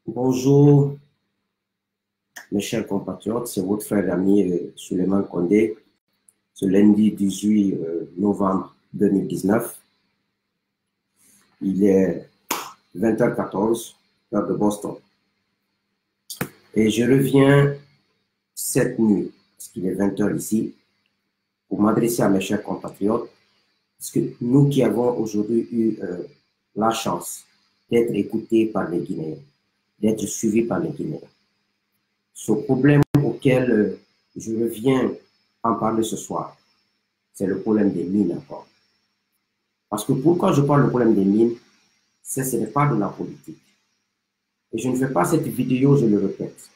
Bonjour, mes chers compatriotes, c'est votre frère et ami Suleiman Condé, ce lundi 18 novembre 2019. Il est 20h14, heure de Boston. Et je reviens cette nuit, parce qu'il est 20h ici, pour m'adresser à mes chers compatriotes, parce que nous qui avons aujourd'hui eu la chance d'être écoutés par les Guinéens, d'être suivis par les Guinéens. Ce problème auquel je reviens en parler ce soir, c'est le problème des mines encore. Parce que pourquoi je parle du problème des mines, ce n'est pas de la politique. Et je ne fais pas cette vidéo, je le répète,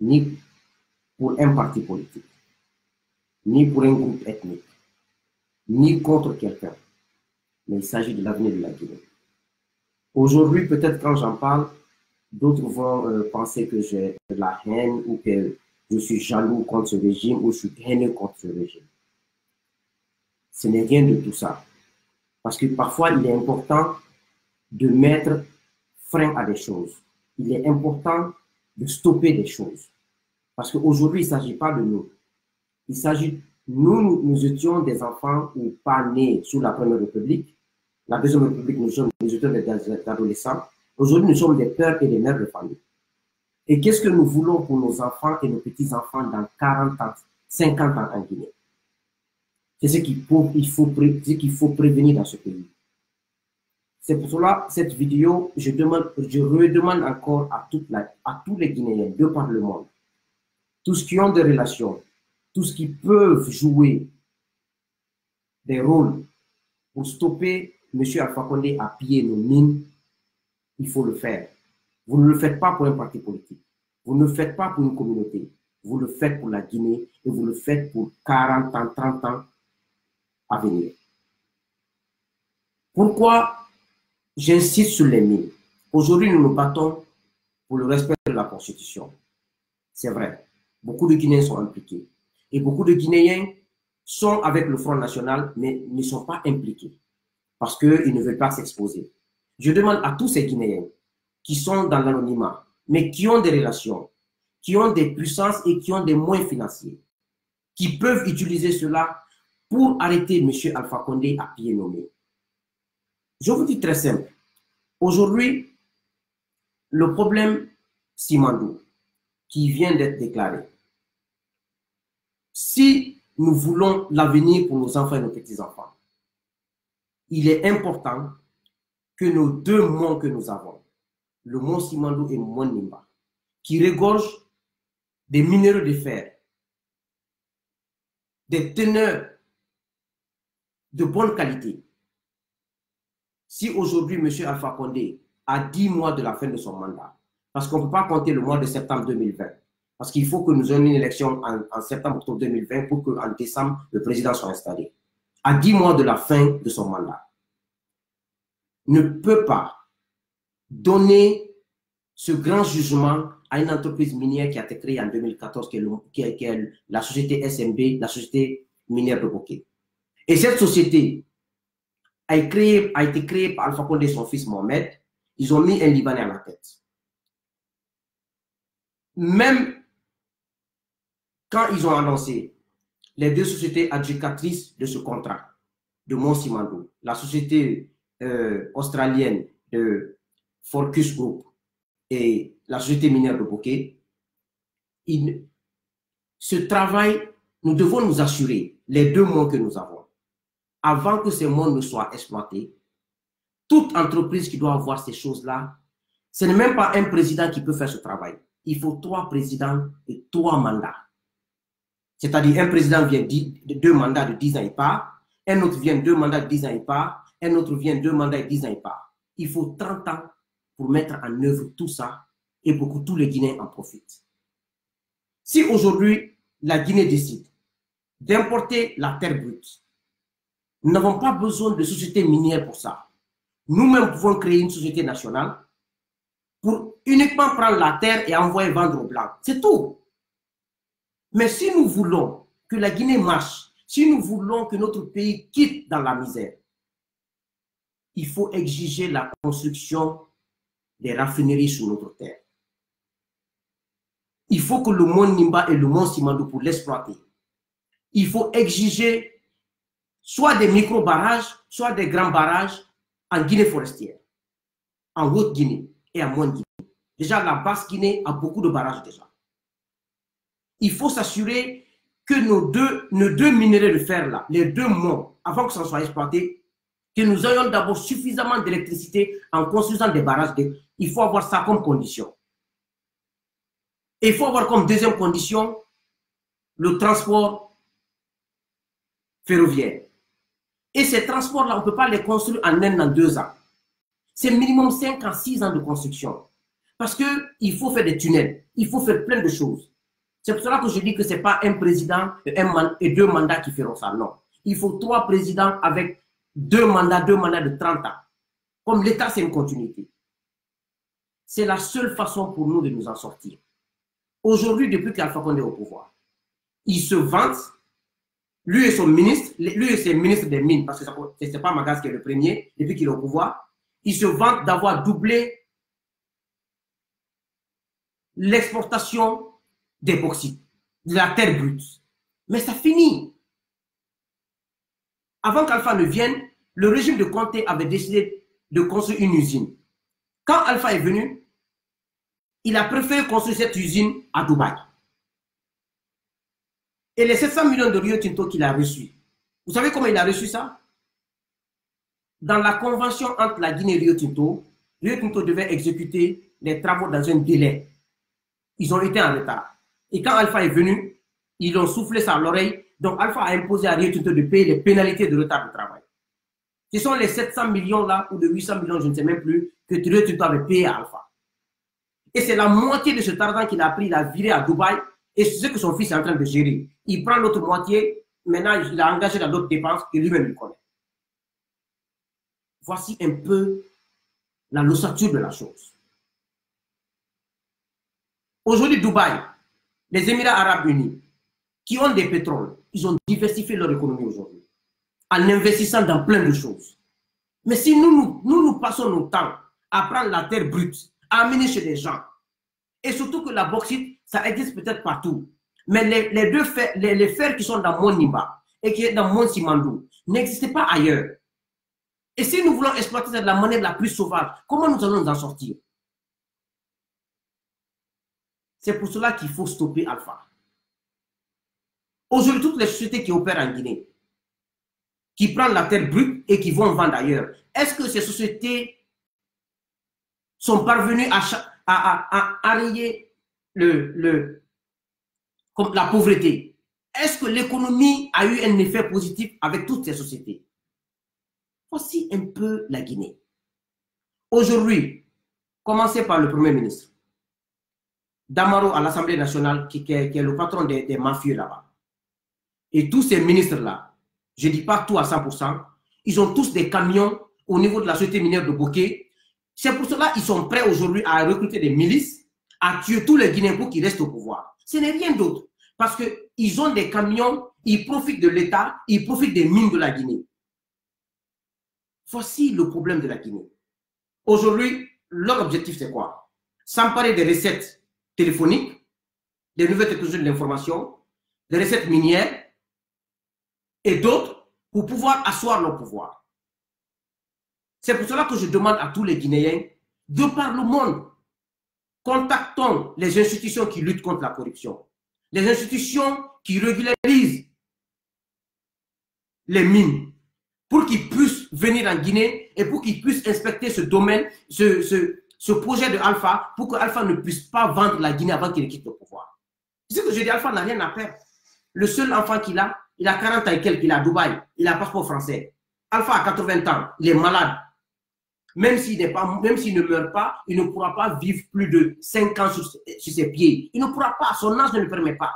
ni pour un parti politique, ni pour un groupe ethnique, ni contre quelqu'un, mais il s'agit de l'avenir de la Guinée. Aujourd'hui, peut-être quand j'en parle, d'autres vont penser que j'ai de la haine ou que je suis jaloux contre ce régime ou je suis haineux contre ce régime. Ce n'est rien de tout ça. Parce que parfois, il est important de mettre frein à des choses. Il est important de stopper des choses. Parce qu'aujourd'hui, il ne s'agit pas de nous. Il s'agit, nous étions des enfants ou pas nés sous la Première République. La Deuxième République, nous étions des adolescents. Aujourd'hui, nous sommes des pères et des mères de famille. Et qu'est-ce que nous voulons pour nos enfants et nos petits-enfants dans 40 ans, 50 ans en Guinée? C'est ce qu'il faut prévenir dans ce pays. C'est pour cela, cette vidéo, je redemande encore à tous les Guinéens de par le monde, tous qui ont des relations, tous qui peuvent jouer des rôles pour stopper M. Alpha Condé à piller nos mines, il faut le faire. Vous ne le faites pas pour un parti politique. Vous ne le faites pas pour une communauté. Vous le faites pour la Guinée et vous le faites pour 40 ans, 30 ans à venir. Pourquoi j'insiste sur les mines? Aujourd'hui, nous nous battons pour le respect de la Constitution. C'est vrai. Beaucoup de Guinéens sont impliqués. Et beaucoup de Guinéens sont avec le Front National, mais ne sont pas impliqués parce qu'ils ne veulent pas s'exposer. Je demande à tous ces Guinéens qui sont dans l'anonymat, mais qui ont des relations, qui ont des puissances et qui ont des moyens financiers, qui peuvent utiliser cela pour arrêter M. Alpha Condé à pied nommé. Je vous dis très simple. Aujourd'hui, le problème Simandou, qui vient d'être déclaré, si nous voulons l'avenir pour nos enfants et nos petits-enfants, il est important que nos deux monts que nous avons, le mont Simandou et le mont Nimba, qui regorgent des minéraux de fer, des teneurs de bonne qualité. Si aujourd'hui, M. Alpha Condé a 10 mois de la fin de son mandat, parce qu'on ne peut pas compter le mois de septembre 2020, parce qu'il faut que nous ayons une élection en septembre-octobre 2020 pour qu'en décembre, le président soit installé. À 10 mois de la fin de son mandat, ne peut pas donner ce grand jugement à une entreprise minière qui a été créée en 2014, qui est la société SMB, la société minière de Bokeh. Et cette société a été créée par Alpha Condé et son fils Mohamed. Ils ont mis un Libanais à la tête. Même quand ils ont annoncé les deux sociétés adjudicatrices de ce contrat, de Mont Simandou, la société australienne de Forcus Group et la société minière de Bokeh, ce travail, nous devons nous assurer, les 2 mois que nous avons, avant que ces monts ne soient exploités. Toute entreprise qui doit avoir ces choses-là, ce n'est même pas un président qui peut faire ce travail. Il faut 3 présidents et 3 mandats. C'est-à-dire un président vient 2 mandats de 10 ans et part, un autre vient 2 mandats de 10 ans et part, un autre vient 2 mandats de 10 ans et part. Il faut 30 ans pour mettre en œuvre tout ça et pour que tous les Guinéens en profitent. Si aujourd'hui, la Guinée décide d'importer la terre brute, nous n'avons pas besoin de sociétés minières pour ça. Nous-mêmes pouvons créer une société nationale pour uniquement prendre la terre et envoyer vendre aux Blancs. C'est tout. Mais si nous voulons que la Guinée marche, si nous voulons que notre pays quitte dans la misère, il faut exiger la construction des raffineries sur notre terre. Il faut que le mont Nimba et le mont Simandou pour l'exploiter. Il faut exiger soit des micro-barrages, soit des grands barrages en Guinée forestière, en Haute-Guinée et en Moyenne-Guinée. Déjà, la Basse-Guinée a beaucoup de barrages déjà. Il faut s'assurer que nos deux minerais de fer là, les deux monts, avant que ça soit exploité, que nous ayons d'abord suffisamment d'électricité en construisant des barrages. Il faut avoir ça comme condition. Et il faut avoir comme deuxième condition le transport ferroviaire. Et ces transports-là, on ne peut pas les construire en 1 an, 2 ans. C'est minimum 5 à 6 ans de construction. Parce qu'il faut faire des tunnels, il faut faire plein de choses. C'est pour cela que je dis que ce n'est pas un président et 2 mandats qui feront ça, non. Il faut 3 présidents avec 2 mandats de 30 ans. Comme l'État, c'est une continuité. C'est la seule façon pour nous de nous en sortir. Aujourd'hui, depuis qu'Alpha Condé est au pouvoir, il se vante, lui et son ministre, lui et ses ministres des mines, parce que ce n'est pas Magas qui est le premier, depuis qu'il est au pouvoir, il se vante d'avoir doublé l'exportation des bauxites, de la terre brute. Mais ça finit. Avant qu'Alpha ne vienne, le régime de Conté avait décidé de construire une usine. Quand Alpha est venu, il a préféré construire cette usine à Dubaï. Et les 700 millions de Rio Tinto qu'il a reçus, vous savez comment il a reçu ça? Dans la convention entre la Guinée et Rio Tinto devait exécuter les travaux dans un délai. Ils ont été en retard. Et quand Alpha est venu, ils ont soufflé ça à l'oreille. Donc Alpha a imposé à Rio Tinto de payer les pénalités de retard de travail. Ce sont les 700 millions là, ou de 800 millions, je ne sais même plus, que Rio Tinto avait payé à Alpha. Et c'est la moitié de cet argent qu'il a pris, il a viré à Dubaï, et c'est ce que son fils est en train de gérer. Il prend l'autre moitié, maintenant il a engagé dans d'autres dépenses que lui-même il connaît. Voici un peu la l'ossature de la chose. Aujourd'hui, Dubaï, les Émirats Arabes Unis, qui ont des pétroles, ils ont diversifié leur économie aujourd'hui, en investissant dans plein de choses. Mais si nous passons notre temps à prendre la terre brute, à amener chez les gens, et surtout que la bauxite, ça existe peut-être partout, mais les fers qui sont dans Mont Nimba et qui sont dans Mont Simandou n'existaient pas ailleurs. Et si nous voulons exploiter ça de la manière la plus sauvage, comment nous allons nous en sortir? C'est pour cela qu'il faut stopper Alpha. Aujourd'hui, toutes les sociétés qui opèrent en Guinée, qui prennent la terre brute et qui vont vendre ailleurs, est-ce que ces sociétés sont parvenues à enrayer la pauvreté? Est-ce que l'économie a eu un effet positif avec toutes ces sociétés? Voici un peu la Guinée. Aujourd'hui, commencez par le Premier ministre. Damaro à l'Assemblée nationale, qui est le patron des mafieux là-bas. Et tous ces ministres-là, je ne dis pas tout à 100%, ils ont tous des camions au niveau de la société minière de Bokeh. C'est pour cela qu'ils sont prêts aujourd'hui à recruter des milices, à tuer tous les Guinéens pour qu'ils restent au pouvoir. Ce n'est rien d'autre. Parce qu'ils ont des camions, ils profitent de l'État, ils profitent des mines de la Guinée. Voici le problème de la Guinée. Aujourd'hui, leur objectif, c'est quoi? S'emparer des recettes téléphoniques, des nouvelles technologies de l'information, des recettes minières et d'autres pour pouvoir asseoir leur pouvoir. C'est pour cela que je demande à tous les Guinéens, de par le monde, contactons les institutions qui luttent contre la corruption, les institutions qui régularisent les mines, pour qu'ils puissent venir en Guinée et pour qu'ils puissent inspecter ce domaine, ce projet de Alpha, pour que Alpha ne puisse pas vendre la Guinée avant qu'il quitte le pouvoir. C'est ce que je dis, Alpha n'a rien à perdre. Le seul enfant qu'il a, il a 40 ans et quelques, il est à Dubaï, il a un passeport français. Alpha a 80 ans, il est malade. même s'il ne meurt pas, il ne pourra pas vivre plus de 5 ans sur ses pieds. Il ne pourra pas, son âge ne le permet pas.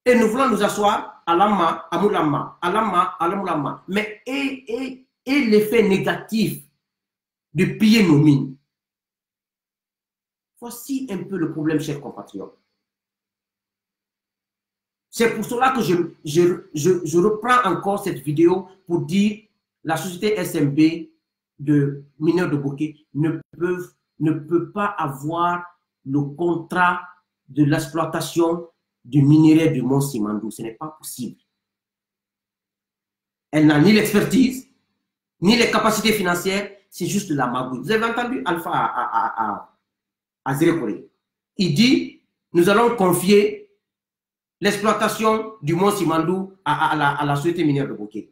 Et nous voulons nous asseoir à l'amma, à moulama, à l'amma, à l'amma. Mais et l'effet négatif de piller nos mines. Voici un peu le problème, chers compatriotes. C'est pour cela que je reprends encore cette vidéo pour dire la société SMB de mineurs de Bokeh ne peut pas avoir le contrat de l'exploitation du minerai du Mont Simandou. Ce n'est pas possible. Elle n'a ni l'expertise, ni les capacités financières, c'est juste de la magouille. Vous avez entendu Alpha à Zérekoré. Il dit, nous allons confier l'exploitation du Mont Simandou à la société minière de Bokeh.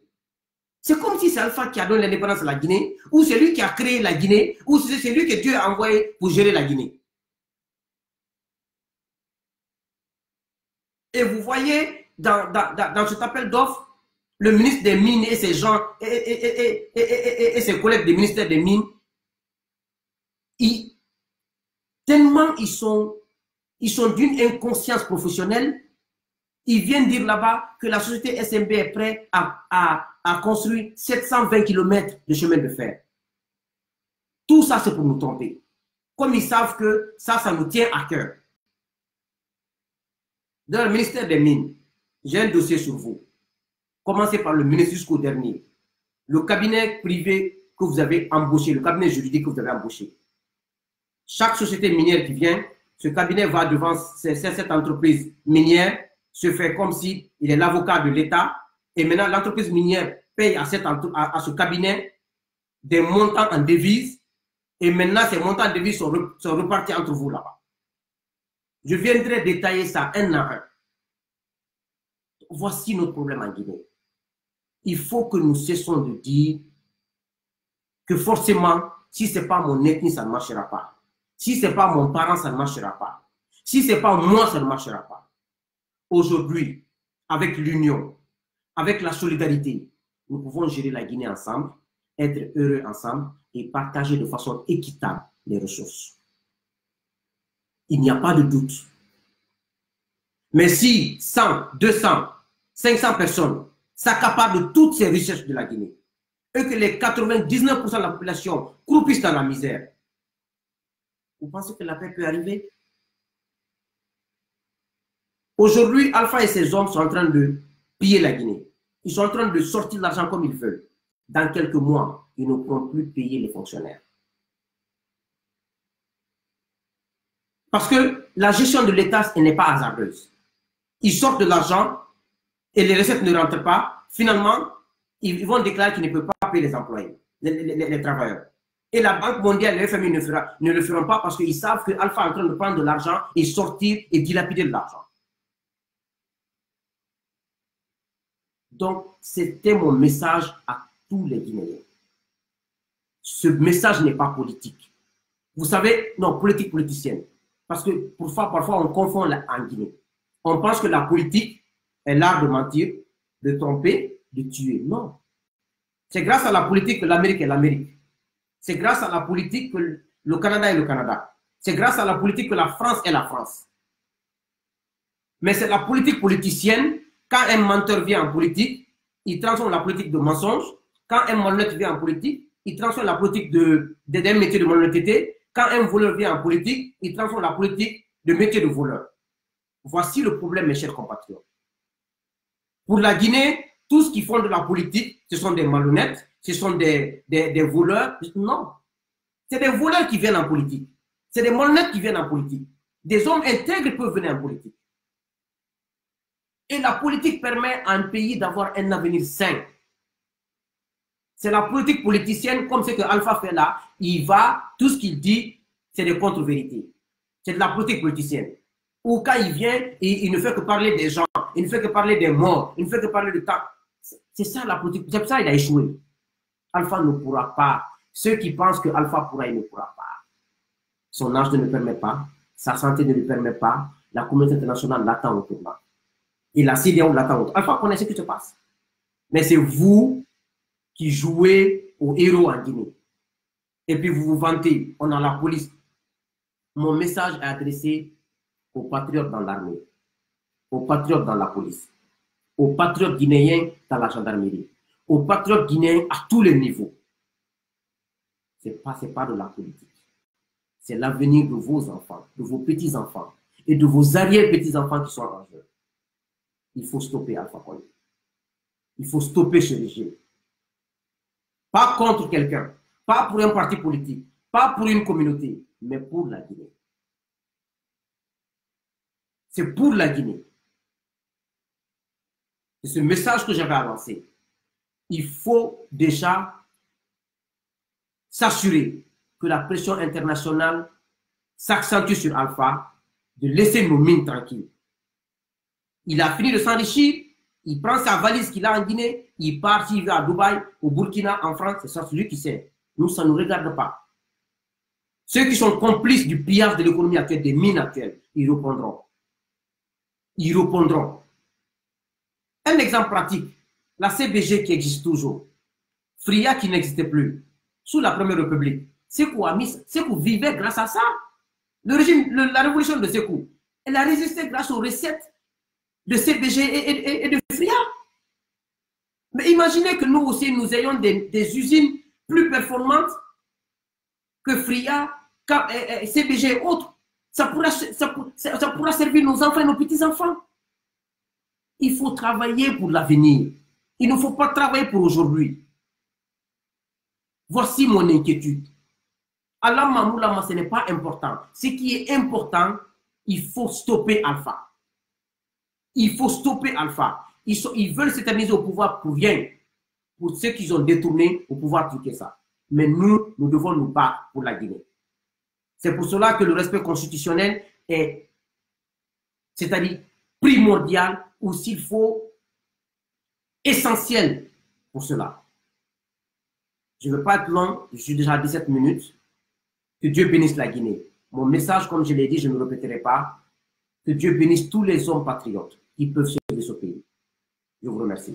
C'est comme si c'est Alpha qui a donné l'indépendance à la Guinée, ou c'est lui qui a créé la Guinée, ou c'est lui que Dieu a envoyé pour gérer la Guinée. Et vous voyez, dans cet appel d'offres, le ministre des Mines et ses gens, et ses collègues du ministère des Mines, tellement ils sont d'une inconscience professionnelle, ils viennent dire là-bas que la société SMB est prête à construire 720 km de chemin de fer. Tout ça, c'est pour nous tromper. Comme ils savent que ça nous tient à cœur. Dans le ministère des Mines, j'ai un dossier sur vous. Commencez par le ministre jusqu'au dernier. Le cabinet privé que vous avez embauché, le cabinet juridique que vous avez embauché. Chaque société minière qui vient, ce cabinet va devant cette entreprise minière, se fait comme s'il est l'avocat de l'État. Et maintenant, l'entreprise minière paye à ce cabinet des montants en devises. Et maintenant, ces montants en devises sont repartis entre vous là-bas. Je viendrai détailler ça un à un. Voici notre problème en Guinée. Il faut que nous cessons de dire que forcément, si ce n'est pas mon ethnie, ça ne marchera pas. Si ce n'est pas mon parent, ça ne marchera pas. Si ce n'est pas moi, ça ne marchera pas. Aujourd'hui, avec l'union, avec la solidarité, nous pouvons gérer la Guinée ensemble, être heureux ensemble et partager de façon équitable les ressources. Il n'y a pas de doute. Mais si 100, 200, 500 personnes s'accaparent de toutes ces richesses de la Guinée et que les 99% de la population croupissent dans la misère, vous pensez que la paix peut arriver? Aujourd'hui, Alpha et ses hommes sont en train de piller la Guinée. Ils sont en train de sortir l'argent comme ils veulent. Dans quelques mois, ils ne pourront plus payer les fonctionnaires. Parce que la gestion de l'État n'est pas hasardeuse. Ils sortent de l'argent et les recettes ne rentrent pas. Finalement, ils vont déclarer qu'ils ne peuvent pas payer les employés, les travailleurs. Et la Banque mondiale et le FMI ne le feront pas parce qu'ils savent que Alpha est en train de prendre de l'argent et sortir et dilapider de l'argent. Donc, c'était mon message à tous les Guinéens. Ce message n'est pas politique. Vous savez, non, politique politicienne. Parce que parfois, on confond en Guinée. On pense que la politique est l'art de mentir, de tromper, de tuer. Non. C'est grâce à la politique que l'Amérique est l'Amérique. C'est grâce à la politique que le Canada est le Canada. C'est grâce à la politique que la France est la France. Mais c'est la politique politicienne. Quand un menteur vient en politique, il transforme la politique de mensonge. Quand un malhonnête vient en politique, il transforme la politique d'un métier de malhonnêteté. Quand un voleur vient en politique, il transforme la politique de métier de voleur. Voici le problème, mes chers compatriotes. Pour la Guinée, tous ceux qui font de la politique, ce sont des malhonnêtes, ce sont des voleurs. Non. C'est des voleurs qui viennent en politique. C'est des malhonnêtes qui viennent en politique. Des hommes intègres peuvent venir en politique. Et la politique permet à un pays d'avoir un avenir sain. C'est la politique politicienne, comme ce que Alpha fait là. Il va, tout ce qu'il dit, c'est des contre-vérités. C'est de la politique politicienne. Ou quand il vient, il ne fait que parler des gens, il ne fait que parler des morts, il ne fait que parler de temps. C'est ça la politique. C'est pour ça qu'il a échoué. Alpha ne pourra pas. Ceux qui pensent que Alpha pourra, il ne pourra pas. Son âge ne le permet pas, sa santé ne le permet pas, la communauté internationale l'attend au tournant. Et la CEDEAO l'attend au tournant. Alpha connaît ce qui se passe. Mais c'est vous qui jouez aux héros en Guinée. Et puis vous vous vantez, on a la police. Mon message est adressé aux patriotes dans l'armée, aux patriotes dans la police, aux patriotes guinéens dans la gendarmerie, aux patriotes guinéens à tous les niveaux. Ce n'est pas de la politique. C'est l'avenir de vos enfants, de vos petits-enfants et de vos arrière-petits-enfants qui sont en jeu. Il faut stopper Alpha Condé. Il faut stopper ce régime. Pas contre quelqu'un, pas pour un parti politique, pas pour une communauté, mais pour la Guinée. C'est pour la Guinée. C'est ce message que j'avais avancé. Il faut déjà s'assurer que la pression internationale s'accentue sur Alpha, de laisser nos mines tranquilles. Il a fini de s'enrichir, il prend sa valise qu'il a en Guinée, il part, il va à Dubaï, au Burkina, en France, c'est ça, celui qui sait. Nous, ça ne nous regarde pas. Ceux qui sont complices du pillage de l'économie actuelle, des mines actuelles, ils répondront. Ils répondront. Un exemple pratique, la CBG qui existe toujours, Fria qui n'existait plus, sous la Première République, Sékou vivait grâce à ça. Le régime, la révolution de Sékou, elle a résisté grâce aux recettes de CBG et de Fria. Mais imaginez que nous aussi, nous ayons des usines plus performantes que Fria, CBG et autres. Ça pourra servir nos enfants et nos petits-enfants. Il faut travailler pour l'avenir. Il ne faut pas travailler pour aujourd'hui. Voici mon inquiétude. Allah Moulama, ce n'est pas important. Ce qui est important, il faut stopper Alpha. Il faut stopper Alpha. Ils veulent s'éterniser au pouvoir pour rien. Pour ceux qui ont détourné au pouvoir truquer ça. Mais nous devons nous battre pour la Guinée. C'est pour cela que le respect constitutionnel est, c'est-à-dire primordial, ou s'il faut, essentiel pour cela. Je ne veux pas être long, je suis déjà à 17 minutes. Que Dieu bénisse la Guinée. Mon message, comme je l'ai dit, je ne le répéterai pas. Que Dieu bénisse tous les hommes patriotes qui peuvent sauver ce pays. Je vous remercie.